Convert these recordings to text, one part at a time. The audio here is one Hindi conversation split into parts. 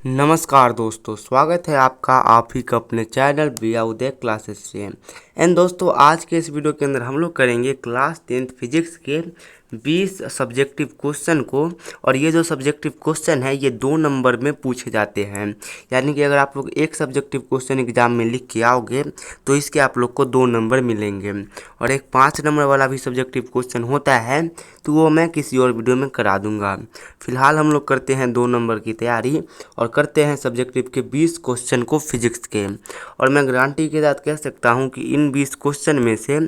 नमस्कार दोस्तों, स्वागत है आपका आप ही का अपने चैनल बिया उदय क्लासेस से। एंड दोस्तों, आज के इस वीडियो के अंदर हम लोग करेंगे क्लास 10th फिजिक्स के 20 सब्जेक्टिव क्वेश्चन को। और ये जो सब्जेक्टिव क्वेश्चन है ये 2 नंबर में पूछे जाते हैं। यानी कि अगर आप लोग एक सब्जेक्टिव क्वेश्चन एग्जाम में लिख के आओगे तो इसके आप लोग को 2 नंबर मिलेंगे। और एक 5 नंबर वाला भी सब्जेक्टिव क्वेश्चन होता है तो वो मैं किसी और वीडियो में करा दूंगा। फिलहाल हम लोग करते हैं 2 नंबर की तैयारी और करते हैं सब्जेक्टिव के 20 क्वेश्चन को फिजिक्स के। और मैं गारंटी के साथ कह सकता हूं कि इन 20 क्वेश्चन में से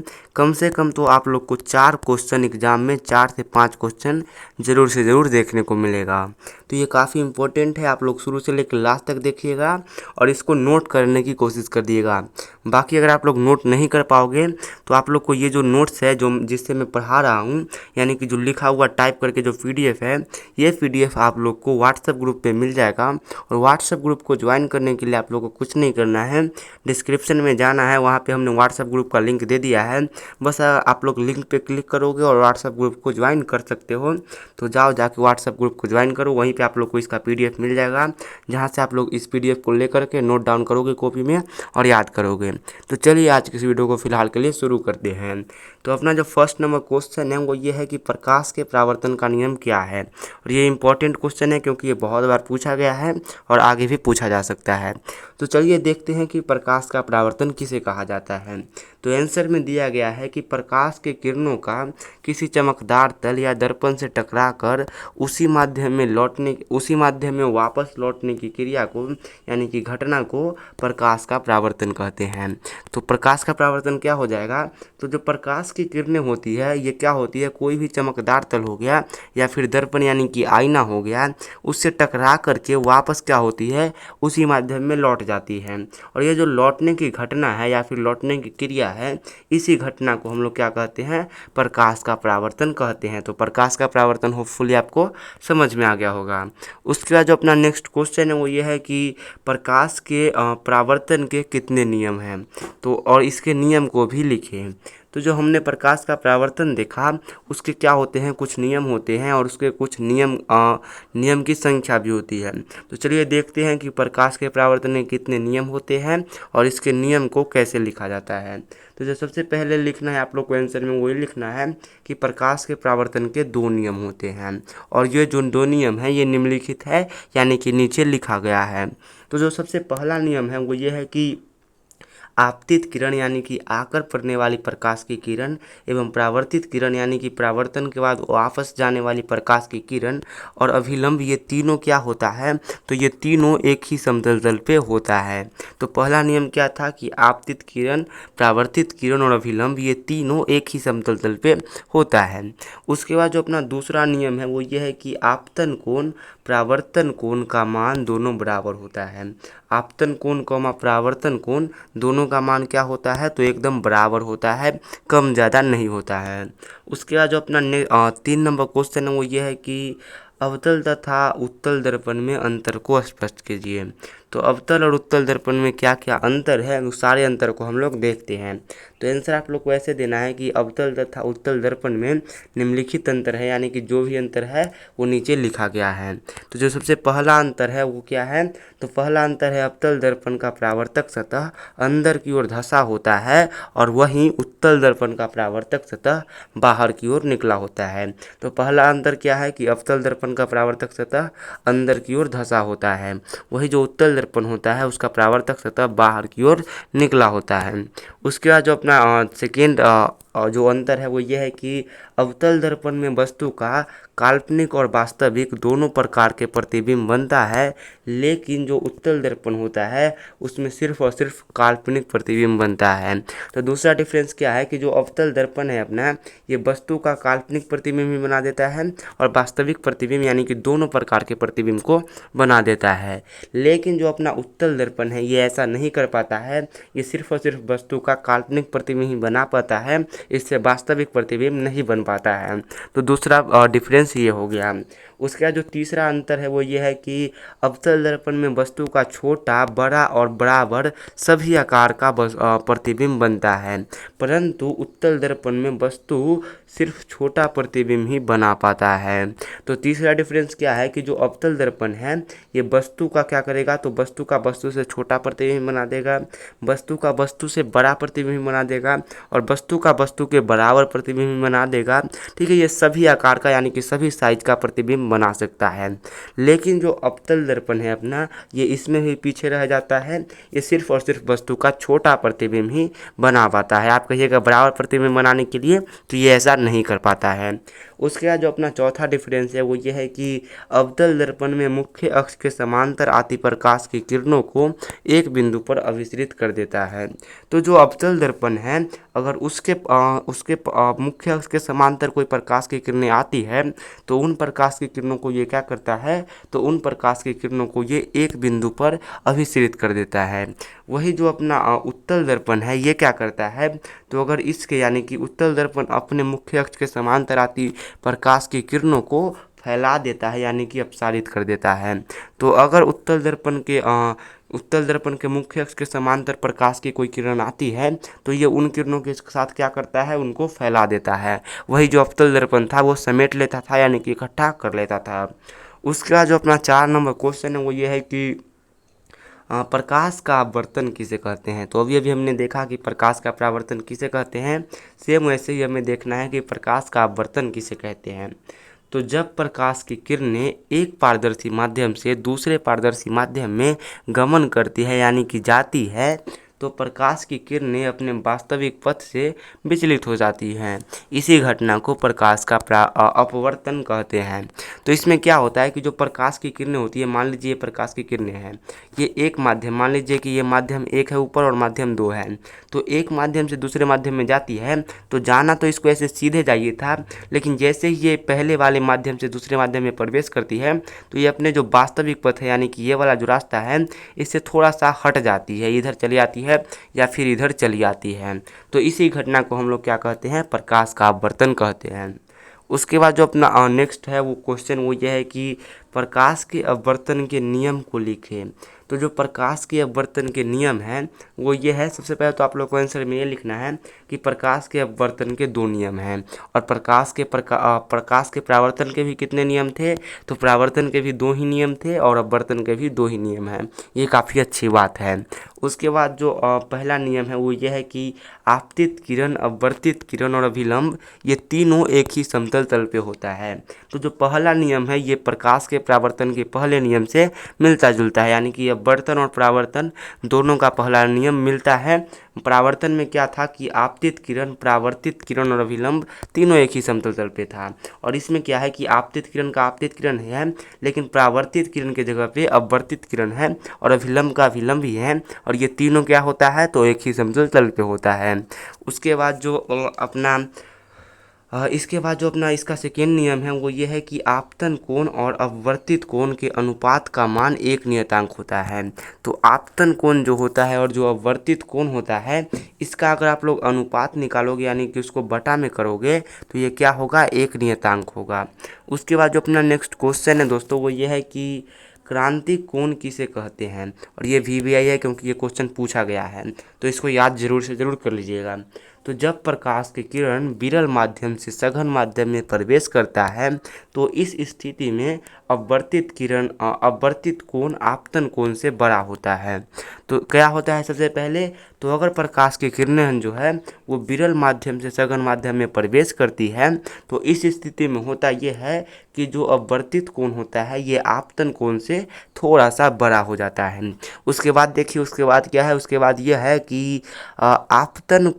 कम तो आप लोग को 4 क्वेश्चन एग्जाम में 4 से 5 क्वेश्चन ज़रूर से ज़रूर देखने को मिलेगा। तो ये काफ़ी इंपॉर्टेंट है, आप लोग शुरू से लेकर लास्ट तक देखिएगा और इसको नोट करने की कोशिश कर दिएगा। बाकी अगर आप लोग नोट नहीं कर पाओगे तो आप लोग को ये जो नोट्स है जो जिससे मैं पढ़ा रहा हूँ, यानी कि जो लिखा हुआ टाइप करके जो PDF है, ये PDF आप लोग को व्हाट्सएप ग्रुप पे मिल जाएगा। और व्हाट्सएप ग्रुप को ज्वाइन करने के लिए आप लोग को कुछ नहीं करना है, डिस्क्रिप्शन में जाना है, वहाँ पे हमने व्हाट्सएप ग्रुप का लिंक दे दिया है। बस आप लोग लिंक पे क्लिक करोगे और व्हाट्सएप ग्रुप को ज्वाइन कर सकते हो। तो जाओ जाके व्हाट्सएप ग्रुप को ज्वाइन करो, वहीं पे आप लोग को इसका PDF मिल जाएगा, जहाँ से आप लोग इस PDF को लेकर के नोट डाउन करोगे कॉपी में और याद करोगे। तो चलिए आज की इस वीडियो को फिलहाल के लिए शुरू करते हैं। तो अपना जो फर्स्ट नंबर क्वेश्चन है वो ये है कि प्रकाश के परावर्तन का नियम क्या है। और ये इंपॉर्टेंट क्वेश्चन है क्योंकि ये बहुत बार पूछा गया है और आगे भी पूछा जा सकता है। तो चलिए देखते हैं कि प्रकाश का परावर्तन किसे कहा जाता है। तो आंसर में दिया गया है कि प्रकाश के किरणों का किसी चमकदार तल या दर्पण से टकराकर उसी माध्यम में वापस लौटने की क्रिया को, यानी कि घटना को प्रकाश का परावर्तन कहते हैं। तो प्रकाश का परावर्तन क्या हो जाएगा, तो जो प्रकाश की किरणें होती है ये क्या होती है, कोई भी चमकदार तल हो गया या फिर दर्पण यानी कि आईना हो गया, उससे टकरा करके वापस क्या होती है, उसी माध्यम में लौट जाती है। और ये जो लौटने की घटना है या फिर लौटने की क्रिया है, इसी घटना को हम लोग क्या कहते हैं, प्रकाश का परावर्तन कहते हैं। तो प्रकाश का परावर्तन होपफुली आपको समझ में आ गया होगा। उसके बाद जो अपना नेक्स्ट क्वेश्चन है वो ये है कि प्रकाश के परावर्तन के कितने नियम हैं, तो और इसके नियम को भी लिखें। तो जो हमने प्रकाश का परावर्तन देखा उसके क्या होते हैं, कुछ नियम होते हैं और उसके कुछ नियम की संख्या भी होती है। तो चलिए देखते हैं कि प्रकाश के परावर्तन में कितने नियम होते हैं और इसके नियम को कैसे लिखा जाता है। तो जो सबसे पहले लिखना है आप लोग को आंसर में वही लिखना है कि प्रकाश के परावर्तन के 2 नियम होते हैं। और ये जो 2 नियम हैं ये निम्नलिखित है, यानी कि नीचे लिखा गया है। तो जो सबसे पहला नियम है वो ये है कि आपतित किरण यानी कि आकर पड़ने वाली प्रकाश की किरण एवं परावर्तित किरण यानी कि परावर्तन के बाद वापस जाने वाली प्रकाश की किरण और अभिलंब, ये तीनों क्या होता है, तो ये तीनों एक ही समतल तल पे होता है। तो पहला नियम क्या था कि आपतित किरण, परावर्तित किरण और अभिलंब ये तीनों एक ही समतल तल पे होता है। उसके बाद जो अपना दूसरा नियम है वो ये है कि आपतन कोण परावर्तन कोण का मान दोनों बराबर होता है। आपतन कोण कौमा परावर्तन कोण दोनों का मान क्या होता है, तो एकदम बराबर होता है, कम ज़्यादा नहीं होता है। उसके बाद जो अपना 3 नंबर क्वेश्चन है वो ये है कि अवतल तथा उत्तल दर्पण में अंतर को स्पष्ट कीजिए। तो अवतल और उत्तल दर्पण में क्या क्या अंतर है, उस सारे अंतर को हम लोग देखते हैं। तो आंसर आप लोग को ऐसे देना है कि अवतल तथा उत्तल दर्पण में निम्नलिखित अंतर है, यानी कि जो भी अंतर है वो नीचे लिखा गया है। तो जो सबसे पहला अंतर है वो क्या है, तो पहला अंतर है अवतल दर्पण का परावर्तक सतह अंदर की ओर धंसा होता है और वहीं उत्तल दर्पण का परावर्तक सतह बाहर की ओर निकला होता है। तो पहला अंतर क्या है कि अवतल दर्पण का परावर्तक सतह अंदर की ओर धंसा होता है, वही जो उत्तल दर्पण होता है उसका परावर्तक सतह बाहर की ओर निकला होता है। उसके बाद जो अपना सेकेंड जो अंतर है वो ये है कि अवतल दर्पण में वस्तु का काल्पनिक और वास्तविक दोनों प्रकार के प्रतिबिंब बनता है, लेकिन जो उत्तल दर्पण होता है उसमें सिर्फ और सिर्फ काल्पनिक प्रतिबिंब बनता है। तो दूसरा डिफरेंस क्या है कि जो अवतल दर्पण है अपना, ये वस्तु का काल्पनिक प्रतिबिंब भी बना देता है और वास्तविक प्रतिबिंब यानी कि दोनों प्रकार के प्रतिबिंब को बना देता है। लेकिन जो अपना उत्तल दर्पण है ये ऐसा नहीं कर पाता है, ये सिर्फ और सिर्फ वस्तु का काल्पनिक प्रतिबिंब ही बना पाता है, इससे वास्तविक प्रतिबिंब नहीं बन पाता है। तो दूसरा डिफरेंस ये हो गया। उसके बाद जो तीसरा अंतर है वो ये है कि अवतल दर्पण में वस्तु का छोटा, बड़ा और बराबर सभी आकार का प्रतिबिंब बनता है, परंतु उत्तल दर्पण में वस्तु सिर्फ छोटा प्रतिबिंब ही बना पाता है। तो तीसरा डिफरेंस क्या है कि जो अवतल दर्पण है ये वस्तु का क्या करेगा, तो वस्तु का वस्तु से छोटा प्रतिबिंब बना देगा, वस्तु का वस्तु से बड़ा प्रतिबिंब बना देगा और वस्तु का वस्तु के बराबर प्रतिबिंब बना देगा। ठीक है, ये सभी आकार का यानी कि सभी साइज का प्रतिबिंब बना सकता है। लेकिन जो अवतल दर्पण है अपना, ये इसमें भी पीछे रह जाता है, ये सिर्फ और सिर्फ वस्तु का छोटा प्रतिबिंब ही बना पाता है। आप कहिएगा बराबर प्रतिबिंब बनाने के लिए, तो ये ऐसा नहीं कर पाता है। उसके बाद जो अपना चौथा डिफरेंस है वो ये है कि अवतल दर्पण में मुख्य अक्ष के समांतर आती प्रकाश की किरणों को एक बिंदु पर अभिसरित कर देता है। तो जो अवतल दर्पण है, अगर उसके मुख्य अक्ष के समांतर कोई प्रकाश की किरणें आती है तो उन प्रकाश की किरणों को ये क्या करता है, तो उन प्रकाश की किरणों को ये एक बिंदु पर अभिसरित कर देता है। वही जो अपना उत्तल दर्पण है ये क्या करता है, तो अगर इसके यानी कि उत्तल दर्पण अपने मुख्य अक्ष के समांतर आती प्रकाश की किरणों को फैला देता है यानी कि अपसारित कर देता है। तो अगर उत्तल दर्पण के मुख्य अक्ष के समांतर प्रकाश की कोई किरण आती है तो ये उन किरणों के साथ क्या करता है, उनको फैला देता है। वही जो अवतल दर्पण था वो समेट लेता था यानी कि इकट्ठा कर लेता था। उसके बाद जो अपना 4 नंबर क्वेश्चन है वो ये है कि प्रकाश का अपवर्तन किसे कहते हैं। तो अभी हमने देखा कि प्रकाश का परावर्तन किसे कहते हैं, सेम वैसे ही हमें देखना है कि प्रकाश का अपवर्तन किसे कहते हैं। तो जब प्रकाश की किरणें एक पारदर्शी माध्यम से दूसरे पारदर्शी माध्यम में गमन करती है यानी कि जाती है, तो प्रकाश की किरणें अपने वास्तविक पथ से विचलित हो जाती हैं। इसी घटना को प्रकाश का अपवर्तन कहते हैं। तो इसमें क्या होता है कि जो प्रकाश की किरणें होती है, मान लीजिए ये प्रकाश की किरणें हैं, ये एक माध्यम, मान लीजिए कि ये माध्यम 1 है ऊपर और माध्यम 2 है, तो एक माध्यम से दूसरे माध्यम में जाती है तो जाना तो इसको ऐसे सीधे जाइए था, लेकिन जैसे ही ये पहले वाले माध्यम से दूसरे माध्यम में प्रवेश करती है तो ये अपने जो वास्तविक पथ है यानी कि ये वाला जो रास्ता है इससे थोड़ा सा हट जाती है, इधर चली आती है या फिर इधर चली आती है। तो इसी घटना को हम लोग क्या कहते हैं, प्रकाश का अपवर्तन कहते हैं। उसके बाद जो अपना नेक्स्ट है वो क्वेश्चन वो ये है कि प्रकाश के अपवर्तन के नियम को लिखें। तो जो प्रकाश के अपवर्तन के नियम हैं वो ये है, सबसे पहले तो आप लोग को आंसर में ये लिखना है कि प्रकाश के अपवर्तन के 2 नियम हैं और प्रकाश के परावर्तन के भी कितने नियम थे, तो परावर्तन के भी 2 ही नियम थे और अपवर्तन के भी 2 ही नियम हैं। ये काफ़ी अच्छी बात है। उसके बाद जो पहला नियम है वो ये है कि आपतित किरण, अपवर्तित किरण और अभिलंब ये तीनों एक ही समतल तल पे होता है। तो जो पहला नियम है ये प्रकाश के परावर्तन के पहले नियम से मिलता जुलता है, यानी कि अपवर्तन और परावर्तन दोनों का पहला नियम मिलता है। परावर्तन में क्या था कि आपतित किरण, परावर्तित किरण और अभिलंब तीनों एक ही समतल तल पे था, और इसमें क्या है कि आपतित किरण का आपतित किरण है लेकिन परावर्तित किरण के जगह पे अपवर्तित किरण है और अभिलंब का अभिलंब भी है, और ये तीनों क्या होता है, तो एक ही समतल तल पे होता है। उसके बाद जो इसके बाद जो अपना इसका सेकेंड नियम है वो ये है कि आपतन कोण और अपवर्तित कोण के अनुपात का मान एक नियतांक होता है। तो आपतन कोण जो होता है और जो अपवर्तित कोण होता है इसका अगर आप लोग अनुपात निकालोगे यानी कि उसको बटा में करोगे तो ये क्या होगा, एक नियतांक होगा। उसके बाद जो अपना नेक्स्ट क्वेश्चन है दोस्तों वो ये है कि क्रांतिक कोण किसे कहते हैं, और ये VBI है क्योंकि ये क्वेश्चन पूछा गया है, तो इसको याद जरूर से ज़रूर कर लीजिएगा। तो जब प्रकाश की किरण विरल माध्यम से सघन माध्यम में प्रवेश करता है तो इस स्थिति में अपवर्तित कोण आपतन कोण से बड़ा होता है। तो क्या होता है, सबसे पहले तो अगर प्रकाश की किरणें जो है वो विरल माध्यम से सघन माध्यम में प्रवेश करती है तो इस स्थिति में होता ये है कि जो अपवर्तित कोण होता है ये आपतन कोण से थोड़ा सा बड़ा हो जाता है। उसके बाद देखिए, उसके बाद क्या है, उसके बाद यह है कि आपतन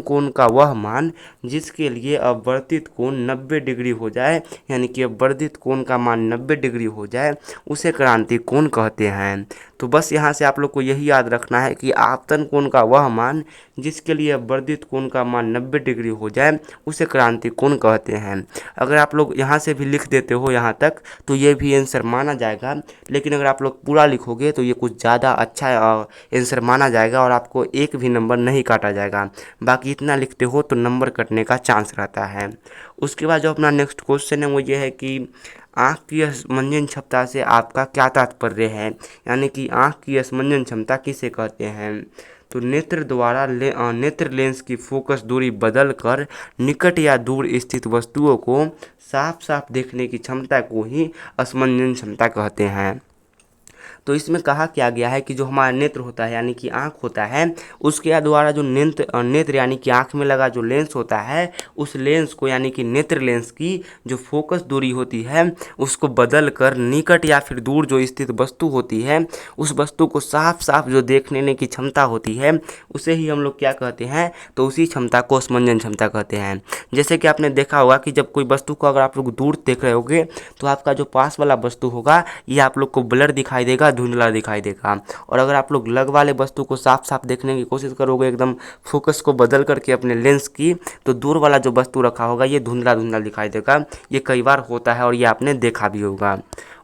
कोण का वह मान जिसके लिए अपवर्तित कोण 90 डिग्री हो जाए, यानी कि अपवर्तित कोण का मान 90 डिग्री हो जाए उसे क्रांतिक कोण कहते हैं। तो बस यहाँ से आप लोग को यही याद रखना है कि आपतन कोण का वह मान जिसके लिए अपवर्तित कोण का मान 90 डिग्री हो जाए उसे क्रांतिक कोण कहते हैं। अगर आप लोग यहाँ से भी लिख देते हो यहाँ तक तो ये भी आंसर माना जाएगा, लेकिन अगर आप लोग पूरा लिखोगे तो ये कुछ ज़्यादा अच्छा आंसर माना जाएगा और आपको एक भी नंबर नहीं नहीं काटा जाएगा। बाकी इतना लिखते हो तो नंबर कटने का चांस रहता है। उसके बाद जो अपना नेक्स्ट क्वेश्चन है वो ये है कि आँख की असमंजन क्षमता से आपका क्या तात्पर्य है, यानी कि आँख की असमंजन क्षमता किसे कहते हैं। तो नेत्र द्वारा नेत्र लेंस की फोकस दूरी बदल कर निकट या दूर स्थित वस्तुओं को साफ साफ देखने की क्षमता को ही असमंजन क्षमता कहते हैं। तो इसमें कहा क्या गया है कि जो हमारा नेत्र होता है यानी कि आँख होता है, उसके द्वारा जो नेत्र यानी कि आँख में लगा जो लेंस होता है, उस लेंस को यानी कि नेत्र लेंस की जो फोकस दूरी होती है उसको बदल कर निकट या फिर दूर जो स्थित वस्तु होती है उस वस्तु को साफ साफ जो देखने की क्षमता होती है उसे ही हम लोग क्या कहते हैं, तो उसी क्षमता को असमंजन क्षमता कहते हैं। जैसे कि आपने देखा होगा कि जब कोई वस्तु को अगर आप लोग दूर देख रहे होगे तो आपका जो पास वाला वस्तु होगा ये आप लोग को ब्लर दिखाई देगा, धुंधला दिखाई देगा। और अगर आप लोग लग वाले वस्तु को साफ साफ देखने की कोशिश करोगे एकदम फोकस को बदल करके अपने लेंस की, तो दूर वाला जो वस्तु रखा होगा ये धुंधला धुंधला दिखाई देगा। ये कई बार होता है और ये आपने देखा भी होगा।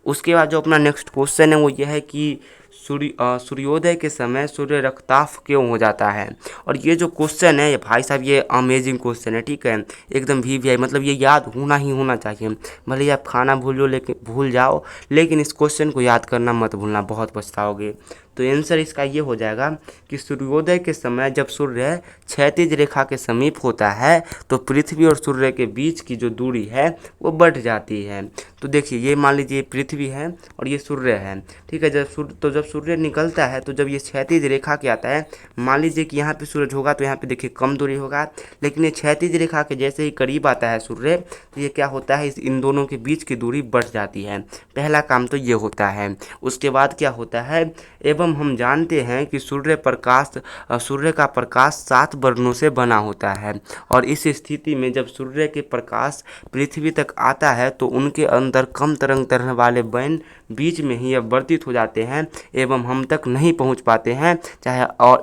उसके बाद जो अपना नेक्स्ट क्वेश्चन है वो ये है कि सूर्योदय के समय सूर्य रक्ताफ क्यों हो जाता है। और ये जो क्वेश्चन है ये भाई साहब ये अमेजिंग क्वेश्चन है, ठीक है, एकदम VVI, मतलब ये याद होना ही होना चाहिए। भले ही आप खाना भूल जाओ लेकिन इस क्वेश्चन को याद करना मत भूलना, बहुत पछताओगे। तो आंसर इसका ये हो जाएगा कि सूर्योदय के समय जब सूर्य क्षैतिज रेखा के समीप होता है तो पृथ्वी और सूर्य के बीच की जो दूरी है वो बढ़ जाती है। तो देखिए ये मान लीजिए पृथ्वी है और ये सूर्य है, ठीक है। जब सूर्य निकलता है तो जब ये क्षैतिज रेखा के आता है, मान लीजिए कि यहाँ पे सूरज होगा तो यहाँ पे देखिए कम दूरी होगा, लेकिन ये क्षैतिज रेखा के जैसे ही करीब आता है सूर्य तो ये क्या होता है, इन दोनों के बीच की दूरी बढ़ जाती है। पहला काम तो ये होता है। उसके बाद क्या होता है, एवं हम जानते हैं कि सूर्य का प्रकाश 7 वर्णों से बना होता है और इस स्थिति में जब सूर्य के प्रकाश पृथ्वी तक आता है तो उनके अंदर कम तरंग दैर्ध्य वाले बैंड बीच में ही अपवर्तित हो जाते हैं एवं हम तक नहीं पहुंच पाते हैं,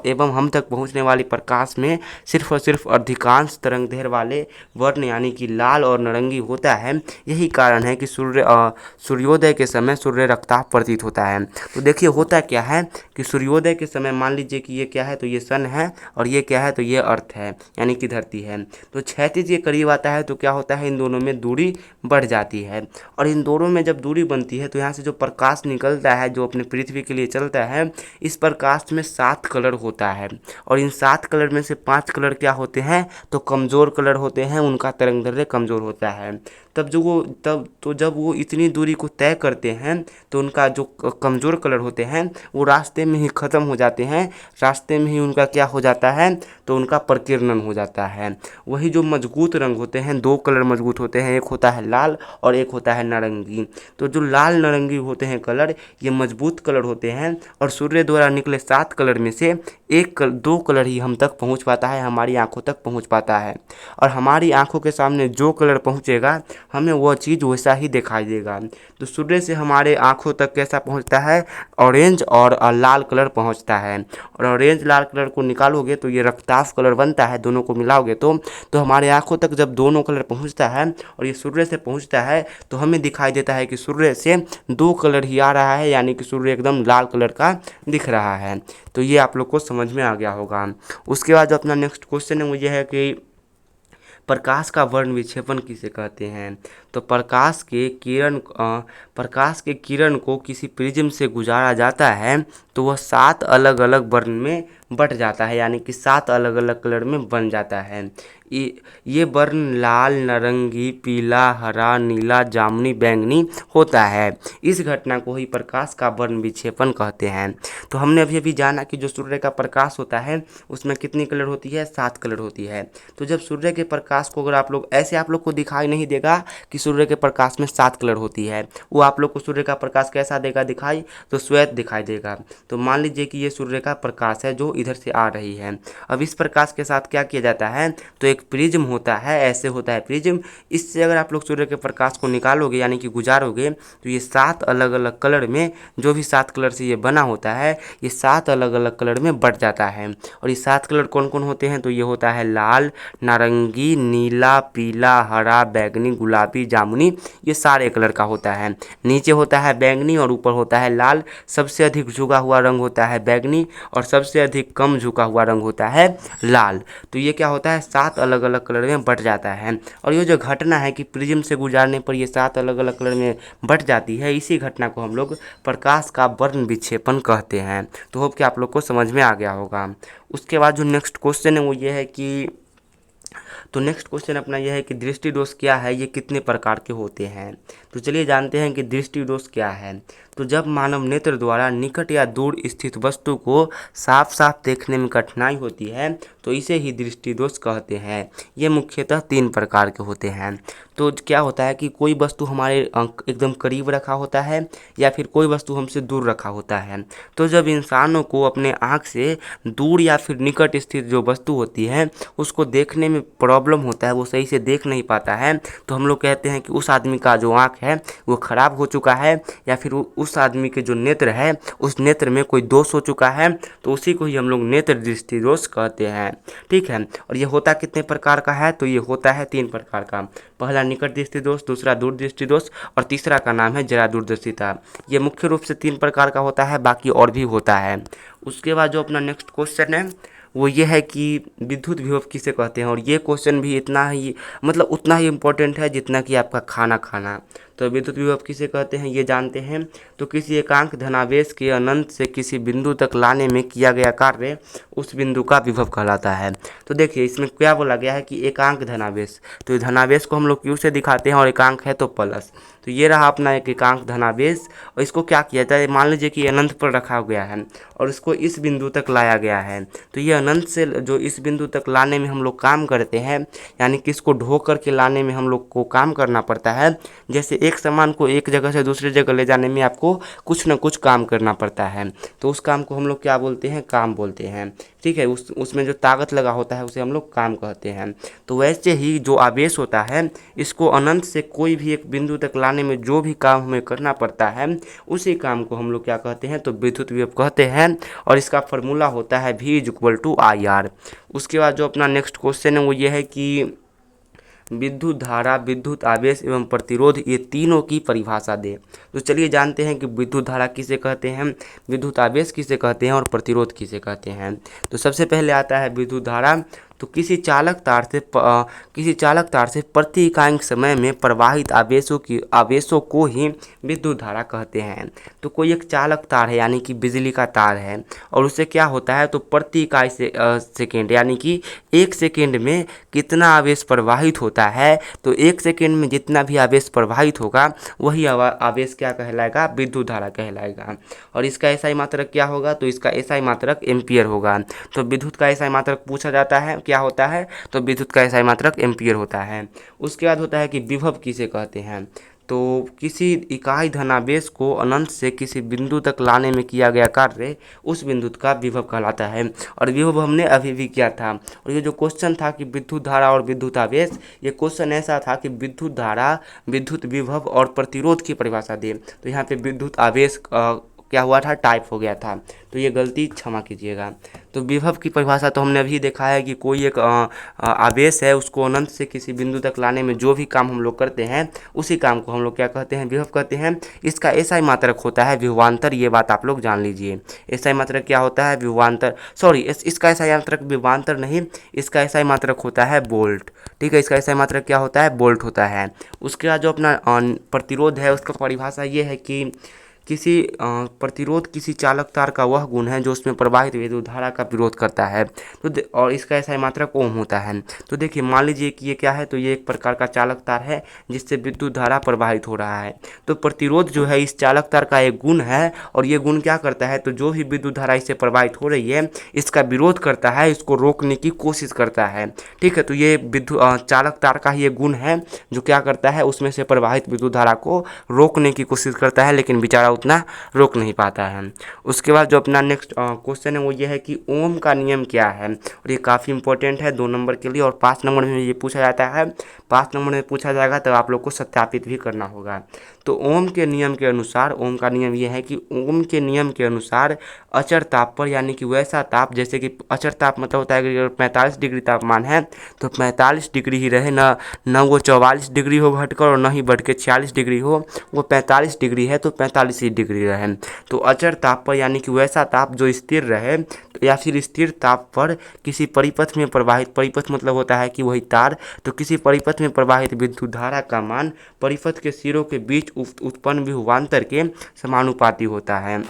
एवं हम तक पहुंचने वाली प्रकाश में सिर्फ और सिर्फ अधिकांश तरंग दैर्ध्य वाले वर्ण यानी कि लाल और नारंगी होता है। यही कारण है कि सूर्योदय के समय सूर्य रक्ताफ प्रतीत होता है। तो देखिए होता क्या है कि सूर्योदय के समय मान लीजिए कि ये क्या है, तो ये सन है और ये क्या है, तो ये अर्थ है यानी कि धरती है। तो क्षैतिज के करीब आता है तो क्या होता है, इन दोनों में दूरी बढ़ जाती है और इन दोनों में जब दूरी बनती है तो यहाँ से जो प्रकाश निकलता है जो अपने पृथ्वी के लिए चलता है, इस प्रकाश में 7 कलर होता है और इन 7 कलर में से 5 कलर क्या होते हैं, तो कमज़ोर कलर होते हैं, उनका तरंग दैर्ध्य कमज़ोर होता है। जब वो इतनी दूरी को तय करते हैं तो उनका जो कमज़ोर कलर होते हैं वो रास्ते में ही ख़त्म हो जाते हैं, रास्ते में ही उनका क्या हो जाता है, तो उनका प्रकीर्णन हो जाता है। वही जो मजबूत रंग होते हैं, 2 कलर मजबूत होते हैं, एक होता है लाल और एक होता है नारंगी। तो जो लाल नारंगी होते हैं कलर, ये मजबूत कलर होते हैं और सूर्य द्वारा निकले 7 कलर में से 2 कलर ही हम तक पहुँच पाता है, हमारी आँखों तक पहुँच पाता है। और हमारी आँखों के सामने जो कलर पहुँचेगा हमें वह चीज़ वैसा ही दिखाई देगा। तो सूर्य से हमारे आँखों तक कैसा पहुँचता है, ऑरेंज और लाल कलर पहुँचता है। और ऑरेंज लाल कलर को निकालोगे तो ये रक्ताफ कलर बनता है, दोनों को मिलाओगे तो हमारे आँखों तक जब दोनों कलर पहुँचता है और ये सूर्य से पहुँचता है तो हमें दिखाई देता है कि सूर्य से 2 कलर ही आ रहा है, यानी कि सूर्य एकदम लाल कलर का दिख रहा है। तो ये आप लोग को समझ में आ गया होगा। उसके बाद जो अपना नेक्स्ट क्वेश्चन है वो ये है कि प्रकाश का वर्ण विक्षेपण किसे कहते हैं। तो प्रकाश के किरण को किसी प्रिज्म से गुजारा जाता है तो वह 7 अलग अलग वर्ण में बट जाता है, यानी कि 7 अलग अलग कलर में बन जाता है। ये वर्ण लाल, नारंगी, पीला, हरा, नीला, जामुनी, बैंगनी होता है। इस घटना को ही प्रकाश का वर्ण विक्षेपण कहते हैं। तो हमने अभी जाना कि जो सूर्य का प्रकाश होता है उसमें कितनी कलर होती है, 7 कलर होती है। तो जब सूर्य के प्रकाश को अगर आप लोग को दिखाई नहीं देगा कि सूर्य के प्रकाश में 7 कलर होती है, वो आप लोग को सूर्य का प्रकाश कैसा देगा दिखाई, तो श्वेत दिखाई देगा। तो मान लीजिए कि ये सूर्य का प्रकाश है जो इधर से आ रही है। अब इस प्रकाश के साथ क्या किया जाता है, तो एक प्रिज्म होता है, ऐसे होता है प्रिज्म। इससे अगर आप लोग सूर्य के प्रकाश को निकालोगे यानी कि गुजारोगे तो ये 7 अलग अलग कलर में, जो भी 7 कलर से ये बना होता है, ये 7 अलग अलग कलर में बट जाता है। और ये 7 कलर कौन कौन होते हैं, तो ये होता है लाल, नारंगी, नीला, पीला, हरा, बैंगनी, गुलाबी, जामुनी, ये सारे कलर का होता है। नीचे होता है बैंगनी और ऊपर होता है लाल। सबसे अधिक झुका हुआ रंग होता है बैंगनी और सबसे अधिक कम झुका हुआ रंग होता है लाल। तो ये क्या होता है, 7 अलग अलग कलर में बट जाता है। और ये जो घटना है कि प्रिज्म से गुजारने पर ये 7 अलग अलग कलर में बट जाती है, इसी घटना को हम लोग प्रकाश का वर्ण विक्षेपण कहते हैं। तो होप कि आप लोग को समझ में आ गया होगा। उसके बाद जो नेक्स्ट क्वेश्चन है वो ये है कि नेक्स्ट क्वेश्चन अपना यह है कि दृष्टि दोष क्या है, ये कितने प्रकार के होते हैं। तो चलिए जानते हैं कि दृष्टि दोष क्या है। तो जब मानव नेत्र द्वारा निकट या दूर स्थित वस्तु को साफ साफ देखने में कठिनाई होती है तो इसे ही दृष्टि दोष कहते हैं। ये मुख्यतः 3 प्रकार के होते हैं। तो क्या होता है कि कोई वस्तु हमारे एकदम करीब रखा होता है या फिर कोई वस्तु हमसे दूर रखा होता है। तो जब इंसानों को अपने आँख से दूर या फिर निकट स्थित जो वस्तु होती है उसको देखने में प्रॉब्लम होता है, वो सही से देख नहीं पाता है, तो हम लोग कहते हैं कि उस आदमी का जो आँख है वो ख़राब हो चुका है या फिर उस आदमी के जो नेत्र है उस नेत्र में कोई दोष हो चुका है। तो उसी को ही हम लोग नेत्र दृष्टि दोष कहते हैं। ठीक है। और ये होता कितने प्रकार का है, तो ये होता है 3 प्रकार का। पहला निकट दृष्टि दोष, दूसरा दूर दृष्टि दोष और तीसरा का नाम है जरा दूरदर्शिता। ये मुख्य रूप से 3 प्रकार का होता है, बाकी और भी होता है। उसके बाद जो अपना नेक्स्ट क्वेश्चन है वो ये है कि विद्युत विभव किसे कहते हैं। और ये क्वेश्चन भी इतना ही मतलब उतना ही इम्पोर्टेंट है जितना कि आपका खाना खाना। तो विद्युत विभव किसे कहते हैं ये जानते हैं। तो किसी एकांक धनावेश के अनंत से किसी बिंदु तक लाने में किया गया कार्य उस बिंदु का विभव कहलाता है। तो देखिए इसमें क्या बोला गया है कि एकांक धनावेश, तो ये धनावेश को हम लोग क्यू से दिखाते हैं और एकांक है तो प्लस। तो ये रहा अपना एक एकांक धनावेश और इसको क्या किया जाता है, मान लीजिए कि अनंत पर रखा गया है और इसको इस बिंदु तक लाया गया है। तो ये अनंत से जो इस बिंदु तक लाने में हम लोग काम करते हैं, यानी कि इसको ढो करके लाने में हम लोग को काम करना पड़ता है। जैसे एक सामान को एक जगह से दूसरी जगह ले जाने में आपको कुछ ना कुछ काम करना पड़ता है, तो उस काम को हम लोग क्या बोलते हैं, काम बोलते हैं। ठीक है। उसमें जो ताकत लगा होता है उसे हम लोग काम कहते हैं। तो वैसे ही जो आवेश होता है इसको अनंत से कोई भी एक बिंदु तक लाने में जो भी काम हमें करना पड़ता है उसी काम को हम लोग क्या कहते हैं, तो विद्युत विभव कहते हैं। और इसका फॉर्मूला होता है V=IR। उसके बाद जो अपना नेक्स्ट क्वेश्चन है वो ये है कि विद्युत धारा, विद्युत आवेश एवं प्रतिरोध, ये तीनों की परिभाषा दे। तो चलिए जानते हैं कि विद्युत धारा किसे कहते हैं, विद्युत आवेश किसे कहते हैं और प्रतिरोध किसे कहते हैं। तो सबसे पहले आता है विद्युत धारा। तो किसी चालक तार से प्रति इकाई समय में प्रवाहित आवेशों को ही विद्युत धारा कहते हैं। तो कोई एक चालक तार है यानी कि बिजली का तार है और उससे क्या होता है, तो प्रति इकाई से सेकेंड यानी कि 1 सेकेंड में कितना आवेश प्रवाहित होता है, तो 1 सेकेंड में जितना भी आवेश प्रवाहित होगा वही आवेश क्या कहलाएगा, विद्युत धारा कहलाएगा। और इसका एसआई मात्रक क्या होगा, तो इसका एसआई मात्रक एम्पियर होगा। तो विद्युत का एसआई मात्रक पूछा जाता है क्या होता है, तो विद्युत का एसआई मात्रक एम्पियर होता है। उसके बाद होता है कि विभव किसे कहते हैं। तो किसी इकाई धनावेश को अनंत से किसी बिंदु तक लाने में किया गया कार्य उस बिंदु का विभव कहलाता है। और विभव हमने अभी भी किया था। और ये जो क्वेश्चन था कि विद्युत धारा और विद्युत आवेश, ये क्वेश्चन ऐसा था कि विद्युत धारा, विद्युत विभव और प्रतिरोध की परिभाषा दे। तो यहाँ पे विद्युत आवेश क्या हुआ था, टाइप हो गया था, तो ये गलती क्षमा कीजिएगा। तो विभव की परिभाषा तो हमने अभी देखा है कि कोई एक आवेश है उसको अनंत से किसी बिंदु तक लाने में जो भी काम हम लोग करते हैं उसी काम को हम लोग क्या कहते हैं, विभव कहते हैं। इसका एसआई मात्रक होता है विभवांतर, ये बात आप लोग जान लीजिए। एसआई मात्रक क्या होता है, विभवांतर, सॉरी इसका एसआई मात्रक विभवांतर नहीं, इसका एसआई मात्रक होता है वोल्ट। ठीक है। इसका एसआई मात्रक क्या होता है, वोल्ट होता है। उसके बाद जो अपना प्रतिरोध है उसका परिभाषा ये है कि किसी प्रतिरोध किसी चालक तार का वह गुण है जो उसमें प्रवाहित विद्युत धारा का विरोध करता है। तो और इसका एसआई मात्रक ओम होता है। तो देखिए मान लीजिए कि ये क्या है, तो ये एक प्रकार का चालक तार है जिससे विद्युत धारा प्रवाहित हो रहा है। तो प्रतिरोध जो है इस चालक तार का एक गुण है और ये गुण क्या करता है, तो जो भी विद्युत धारा इससे प्रवाहित हो रही है इसका विरोध करता है, इसको रोकने की कोशिश करता है। ठीक है। तो ये विद्युत चालक तार का ही ये गुण है जो क्या करता है, उसमें से प्रवाहित विद्युत धारा को रोकने की कोशिश करता है, लेकिन बेचारा उतना रोक नहीं पाता है। उसके बाद जो अपना नेक्स्ट क्वेश्चन है वो ये है कि ओम का नियम क्या है। और ये काफ़ी इंपॉर्टेंट है 2 नंबर के लिए और 5 नंबर में ये पूछा जाता है। 5 नंबर में पूछा जाएगा तो आप लोग को सत्यापित भी करना होगा। तो ओम के नियम के अनुसार, ओम का नियम ये है कि ओम के नियम के अनुसार अचर ताप पर, यानी कि वैसा ताप, जैसे कि अचर ताप मतलब होता है कि अगर 45 डिग्री तापमान है तो 45 डिग्री ही रहे, ना वो 44 डिग्री हो घटकर और ना ही बढ़ के 46 डिग्री हो, वो 45 डिग्री है तो 45 ही डिग्री रहे। तो अचर ताप पर यानी कि वैसा ताप जो स्थिर रहे, या फिर स्थिर ताप पर किसी परिपथ में प्रवाहित, परिपथ मतलब होता है कि वही तार, तो किसी परिपथ में प्रवाहित विद्युत धारा का मान परिपथ के सिरों के बीच उत्पन्न विभवांतर के समानुपाती होता है।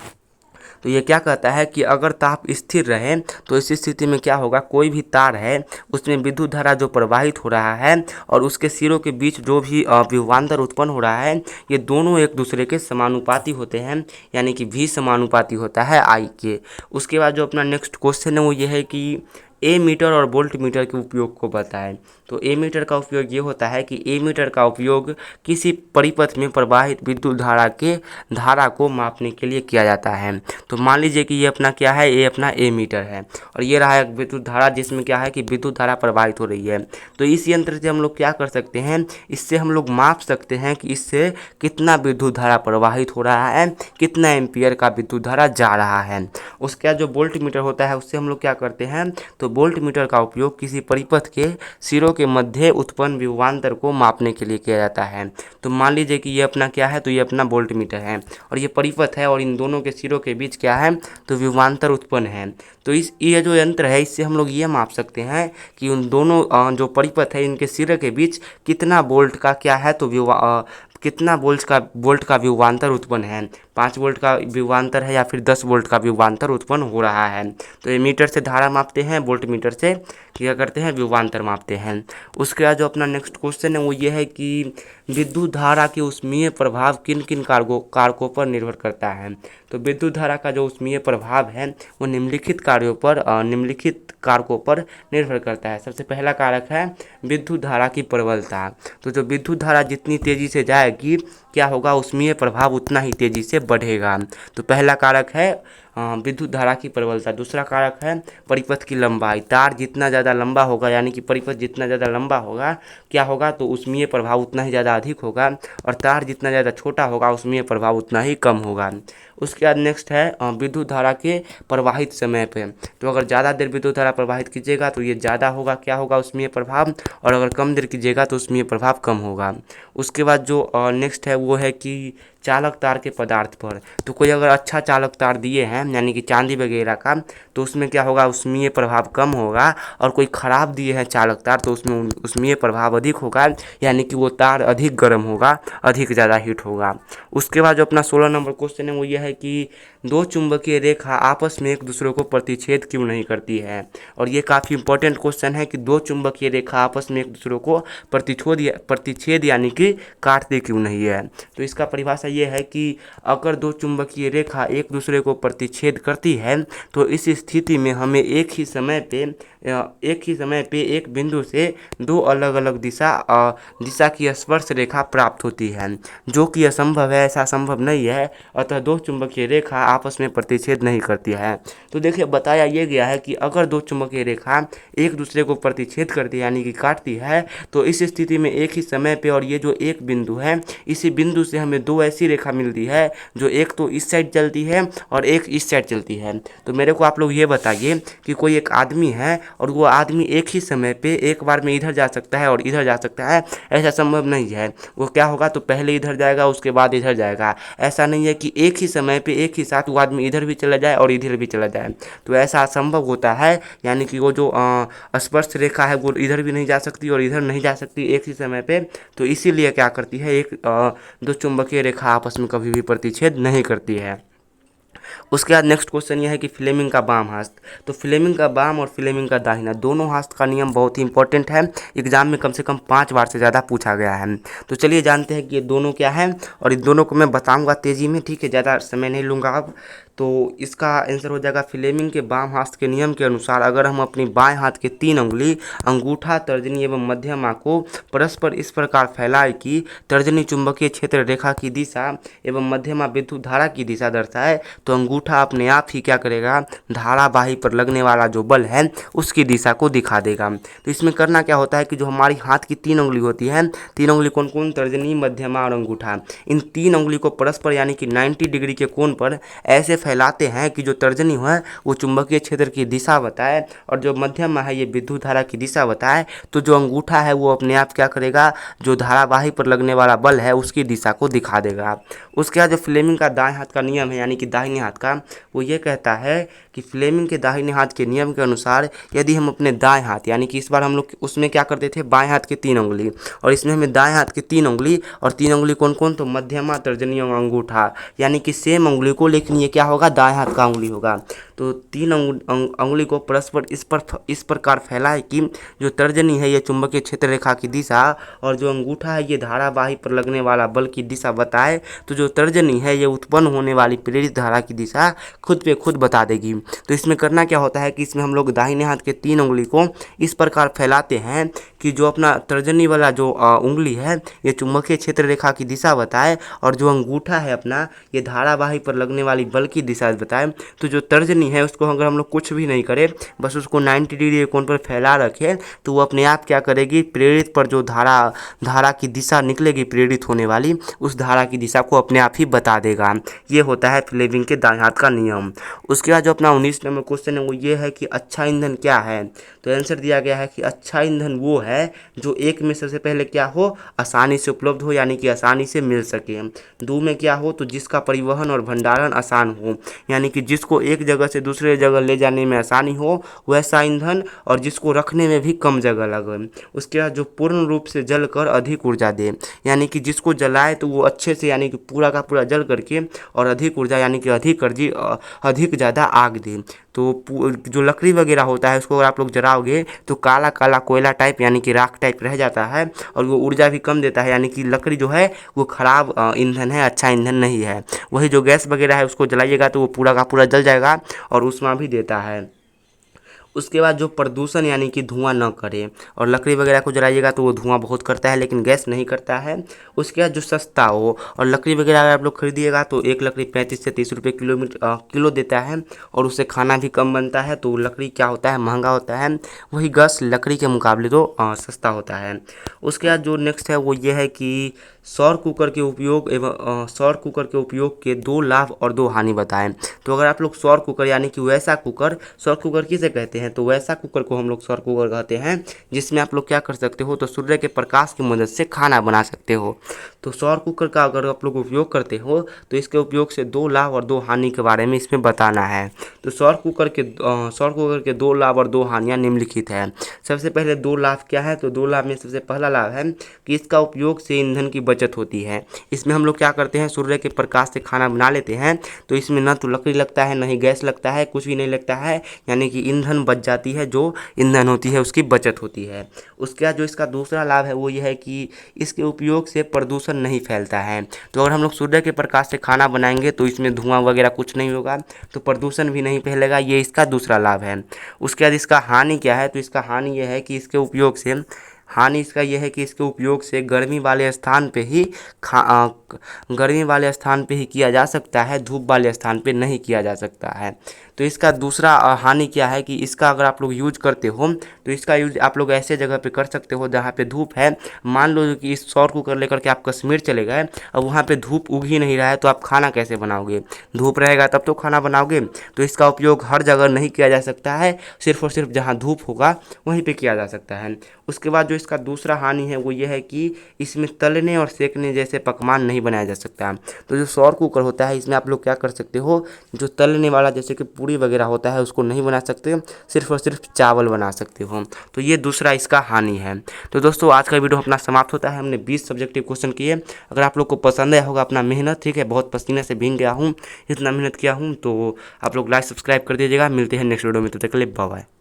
तो ये क्या कहता है कि अगर ताप स्थिर रहे तो इस स्थिति में क्या होगा, कोई भी तार है उसमें विद्युत धारा जो प्रवाहित हो रहा है और उसके सिरों के बीच जो भी विभवांतर उत्पन्न हो रहा है, ये दोनों एक दूसरे के समानुपाती होते हैं, यानी कि भी समानुपाती होता है आई के। उसके बाद जो अपना नेक्स्ट क्वेश्चन है वो ये है कि ए मीटर और वोल्ट मीटर के उपयोग को बताएं। तो ए मीटर का उपयोग ये होता है कि ए मीटर का उपयोग किसी परिपथ में प्रवाहित विद्युत धारा के धारा को मापने के लिए किया जाता है। तो मान लीजिए कि ये अपना क्या है, ये अपना ए मीटर है और ये रहा एक विद्युत धारा जिसमें क्या है कि विद्युत धारा प्रवाहित हो रही है। तो इस यंत्र से हम लोग क्या कर सकते हैं, इससे हम लोग माप सकते हैं कि इससे कितना विद्युत धारा प्रवाहित हो रहा है, कितना एम्पियर का विद्युत धारा जा रहा है। उसके बाद जो वोल्ट मीटर होता है उससे हम लोग क्या करते हैं, तो वोल्ट मीटर का उपयोग किसी परिपथ के सिरों के मध्य उत्पन्न विभवांतर को मापने के लिए किया जाता है। तो मान लीजिए कि ये अपना क्या है, तो ये अपना वोल्ट मीटर है और ये परिपथ है और इन दोनों के सिरों के बीच क्या है, तो विभवांतर उत्पन्न है। तो ये जो यंत्र है इससे हम लोग ये माप सकते हैं कि उन दोनों जो परिपथ है इनके सिरे के बीच कितना वोल्ट का क्या है, तो कितना वोल्ट का विभवांतर उत्पन्न है, 5 वोल्ट का विभवांतर है या फिर 10 वोल्ट का विभवांतर उत्पन्न हो रहा है। तो ये मीटर से धारा मापते हैं, वोल्ट मीटर से क्या करते हैं, विभवांतर मापते हैं। उसके बाद जो अपना नेक्स्ट क्वेश्चन है वो ये है कि विद्युत धारा के ऊष्मीय प्रभाव किन किन कारकों पर निर्भर करता है। तो विद्युत धारा का जो ऊष्मीय प्रभाव है वो निम्नलिखित निम्नलिखित कारकों पर निर्भर करता है। सबसे पहला कारक है विद्युत धारा की प्रबलता। तो जो विद्युत धारा जितनी तेजी से जाएगी क्या होगा, ऊष्मीय प्रभाव उतना ही तेजी से बढ़ेगा। तो पहला कारक है विद्युत धारा की प्रबलता। दूसरा कारक है परिपथ की लंबाई। तार जितना ज़्यादा लंबा होगा यानी कि परिपथ जितना ज़्यादा लंबा होगा क्या होगा, तो ऊष्मीय प्रभाव उतना ही ज़्यादा अधिक होगा और तार जितना ज़्यादा छोटा होगा ऊष्मीय प्रभाव उतना ही कम होगा। उसके बाद नेक्स्ट है विद्युत धारा के प्रवाहित समय पे। तो अगर ज़्यादा देर विद्युत धारा प्रवाहित कीजिएगा तो ये ज़्यादा होगा क्या होगा, ऊष्मीय प्रभाव, और अगर कम देर कीजिएगा तो ऊष्मीय प्रभाव कम होगा। उसके बाद जो नेक्स्ट है वो है कि चालक तार के पदार्थ पर। तो कोई अगर अच्छा चालक तार दिए हैं यानी कि चांदी वगैरह का, तो उसमें क्या होगा, ऊष्मीय प्रभाव कम होगा, और कोई ख़राब दिए हैं चालक तार तो उसमें ऊष्मीय प्रभाव अधिक होगा, यानी कि वो तार अधिक गर्म होगा, अधिक ज़्यादा हीट होगा। उसके बाद जो अपना 16 नंबर क्वेश्चन है वो ये है कि दो चुंबकीय रेखा आपस में एक दूसरे को प्रतिच्छेद क्यों नहीं करती है। और ये काफ़ी इंपॉर्टेंट क्वेश्चन है कि दो चुंबकीय रेखा आपस में एक दूसरे को प्रतिच्छेद यानी कि काटती क्यों नहीं है। तो इसका परिभाषा ये है कि अगर दो चुंबकीय रेखा एक दूसरे को प्रतिच्छेद करती है तो इस स्थिति में हमें एक ही समय पे एक बिंदु से दो अलग अलग दिशा की स्पर्श रेखा प्राप्त होती है, जो कि असंभव है, ऐसा संभव नहीं है। अतः दो चुंबकीय रेखा आपस में प्रतिच्छेद नहीं करती है। तो देखिए बताया ये गया है कि अगर दो चुंबकीय रेखा एक दूसरे को प्रतिच्छेद करती है यानी कि काटती है, तो इस स्थिति में एक ही समय पे, और ये जो एक बिंदु है इसी बिंदु से हमें दो ऐसी रेखा मिलती है जो एक तो इस साइड चलती है और एक इस साइड चलती है। तो मेरे को आप लोग ये बताइए कि कोई एक आदमी है और वो आदमी एक ही समय पे एक बार में इधर जा सकता है और इधर जा सकता है, ऐसा संभव नहीं है। वो क्या होगा, तो पहले इधर जाएगा उसके बाद इधर जाएगा। ऐसा नहीं है कि एक ही समय पे एक ही साथ वो आदमी इधर भी चला जाए और इधर भी चला जाए, तो ऐसा असंभव होता है। यानी कि वो जो स्पर्श रेखा है वो इधर भी नहीं जा सकती और इधर नहीं जा सकती एक ही समय पे। तो इसीलिए क्या करती है, दो चुंबकीय रेखा आपस में कभी भी प्रतिच्छेद नहीं करती है। उसके बाद नेक्स्ट क्वेश्चन यह है कि फ्लेमिंग का बाम हस्त। तो फ्लेमिंग का बाम और फ्लेमिंग का दाहिना दोनों हस्त का नियम बहुत ही इंपॉर्टेंट है, एग्जाम में कम से कम 5 बार से ज़्यादा पूछा गया है। तो चलिए जानते हैं कि ये दोनों क्या है, और इन दोनों को मैं बताऊंगा तेज़ी में, ठीक है, ज़्यादा समय नहीं लूँगा अब। तो इसका आंसर हो जाएगा फ्लेमिंग के बाम हाथ के नियम के अनुसार अगर हम अपनी बाएं हाथ के 3 उंगली अंगूठा, तर्जनी एवं मध्यमा को परस्पर इस प्रकार फैलाए कि तर्जनी चुंबकीय क्षेत्र रेखा की दिशा एवं मध्यमा विद्युत धारा की दिशा दर्शाए, तो अंगूठा अपने आप ही क्या करेगा, धारावाही पर लगने वाला जो बल है उसकी दिशा को दिखा देगा। तो इसमें करना क्या होता है कि जो हमारी हाथ की 3 उंगली होती है, 3 उंगली कौन कौन, तर्जनी, मध्यमा और अंगूठा, इन 3 उंगली को परस्पर यानी कि 90 डिग्री के कोण पर ऐसे फैलाते हैं कि जो तर्जनी है वो चुंबकीय क्षेत्र की दिशा बताए और जो मध्यमा है ये विद्युत धारा की दिशा बताए, तो जो अंगूठा है वो अपने आप क्या करेगा, जो धारावाही पर लगने वाला बल है उसकी दिशा को दिखा देगा। उसके बाद जो फ्लेमिंग का दाएं हाथ का नियम है यानी कि दाहिने हाथ का, वो ये कहता है कि फ्लेमिंग के दाहिने हाथ के नियम के अनुसार यदि हम अपने दाएं हाथ यानी कि इस बार हम लोग उसमें क्या करते थे, बाएं हाथ के 3 उंगली और इसमें हमें दाएं हाथ के 3 उंगली और 3 उंगली कौन कौन, तो मध्यमा, तर्जनी और अंगूठा यानी कि सेम उंगली को, लेकिन ये क्या होगा, दाएं हाथ का उंगली होगा। तो 3 उंगली को परस्पर इस प्रकार फैलाए कि जो तर्जनी है ये चुंबकीय क्षेत्र रेखा की दिशा और जो अंगूठा है ये धारावाही पर लगने वाला बल की दिशा बताए, तो जो तर्जनी है ये उत्पन्न होने वाली प्रेरित धारा की दिशा खुद पे खुद बता देगी। तो इसमें करना क्या होता है कि इसमें हम लोग दाहिने हाथ के 3 उंगली को इस प्रकार फैलाते हैं कि जो अपना तर्जनी वाला जो उंगली है ये चुंबकीय क्षेत्र रेखा की दिशा बताए और जो अंगूठा है अपना ये धारावाही पर लगने वाली बल की दिशा बताए। तो जो तर्जनी है उसको अगर हम लोग कुछ भी नहीं करें, बस उसको 90 डिग्री कोण पर फैला रखें, तो वो अपने आप क्या करेगी, प्रेरित पर जो धारा की दिशा निकलेगी प्रेरित होने वाली, उस धारा की दिशा को अपने आप ही बता देगा। ये होता है फ्लेमिंग के दाएं हाथ का नियम। उसके बाद जो अपना 19 नंबर क्वेश्चन है वो ये है कि अच्छा ईंधन क्या है। तो आंसर दिया गया है कि अच्छा ईंधन वो है जो एक में सबसे पहले क्या हो, आसानी से उपलब्ध हो यानी कि आसानी से मिल सके। 2 में क्या हो, तो जिसका परिवहन और भंडारण आसान हो यानी कि जिसको एक जगह से दूसरे जगह ले जाने में आसानी हो वैसा ईंधन, और जिसको रखने में भी कम जगह लगे। उसके बाद जो पूर्ण रूप से जलकर अधिक ऊर्जा दे यानी कि जिसको जलाए तो वो अच्छे से यानी कि पूरा का पूरा जल करके और अधिक ऊर्जा यानी कि अधिक ज़्यादा आग दे। तो जो लकड़ी वगैरह होता है उसको अगर आप लोग जलाओगे तो काला काला कोयला टाइप यानी कि राख टाइप रह जाता है और वो ऊर्जा भी कम देता है, यानी कि लकड़ी जो है वो खराब ईंधन है, अच्छा ईंधन नहीं है। वही जो गैस वगैरह है उसको जलाइएगा तो वो पूरा का पूरा जल जाएगा और ऊष्मा भी देता है। उसके बाद जो प्रदूषण यानी कि धुआं न करे, और लकड़ी वगैरह को जलाइएगा तो वो धुआं बहुत करता है लेकिन गैस नहीं करता है। उसके बाद जो सस्ता हो, और लकड़ी वगैरह अगर आप लोग खरीदिएगा तो एक लकड़ी 35 से 30 रुपये किलो देता है और उससे खाना भी कम बनता है, तो लकड़ी क्या होता है, महंगा होता है। वही गैस लकड़ी के मुकाबले तो सस्ता होता है। उसके बाद जो नेक्स्ट है वो ये है कि सौर कुकर के उपयोग के 2 लाभ और 2 हानि बताएं। तो अगर आप लोग सौर कुकर यानी कि वैसा कुकर, सौर कुकर किसे कहते हैं, तो वैसा कुकर को हम लोग सौर कुकर कहते हैं जिसमें आप लोग क्या कर सकते हो, तो सूर्य के प्रकाश की मदद से खाना बना सकते हो। तो सौर कुकर का अगर आप लोग उपयोग करते हो तो इसके उपयोग से 2 लाभ और 2 हानि के बारे में इसमें बताना है। तो सौर कुकर के 2 लाभ और 2 हानियाँ निम्नलिखित है। सबसे पहले 2 लाभ क्या है, तो 2 लाभ में सबसे पहला लाभ है कि इसका उपयोग से ईंधन की बचत होती है। इसमें हम लोग क्या करते हैं, सूर्य के प्रकाश से खाना बना लेते हैं तो इसमें ना तो लकड़ी लगता है, ना ही गैस लगता है, कुछ भी नहीं लगता है, यानी कि ईंधन बच जाती है, जो ईंधन होती है उसकी बचत होती है। उसके बाद जो इसका दूसरा लाभ है वो ये है कि इसके उपयोग से प्रदूषण नहीं फैलता है। तो अगर हम लोग सूर्य के प्रकाश से खाना बनाएंगे तो इसमें धुआं वगैरह कुछ नहीं होगा, तो प्रदूषण भी नहीं फैलेगा, ये इसका दूसरा लाभ है। उसके बाद इसका हानि क्या है, तो इसका हानि यह है कि इसके उपयोग से इसके उपयोग से गर्मी वाले स्थान पे ही किया जा सकता है, धूप वाले स्थान पे नहीं किया जा सकता है। तो इसका दूसरा हानि क्या है कि इसका अगर आप लोग यूज करते हो तो इसका यूज आप लोग ऐसे जगह पे कर सकते हो जहाँ पे धूप है। मान लो कि इस सौर कुकर लेकर के आप कश्मीर चले गए और वहाँ पे धूप उग ही नहीं रहा है, तो आप खाना कैसे बनाओगे, धूप रहेगा तब तो खाना बनाओगे। तो इसका उपयोग हर जगह नहीं किया जा सकता है, सिर्फ और सिर्फ जहाँ धूप होगा वहीं पे किया जा सकता है। उसके बाद जो इसका दूसरा हानि है वो ये है कि इसमें तलने और सेकने जैसे पकवान नहीं बनाया जा सकता। तो जो सौर कुकर होता है इसमें आप लोग क्या कर सकते हो, जो तलने वाला जैसे कि पूड़ी वगैरह होता है उसको नहीं बना सकते, सिर्फ और सिर्फ चावल बना सकते हो। तो ये दूसरा इसका हानि है। तो दोस्तों आज का वीडियो अपना समाप्त होता है। हमने 20 सब्जेक्टिव क्वेश्चन किए। अगर आप लोग को पसंद आया होगा, अपना मेहनत, ठीक है, बहुत पसीने से भीग गया हूँ, इतना मेहनत किया हूँ, तो आप लोग लाइक सब्सक्राइब कर दीजिएगा। मिलते हैं नेक्स्ट वीडियो में, तो तक के लिए बाय बाय।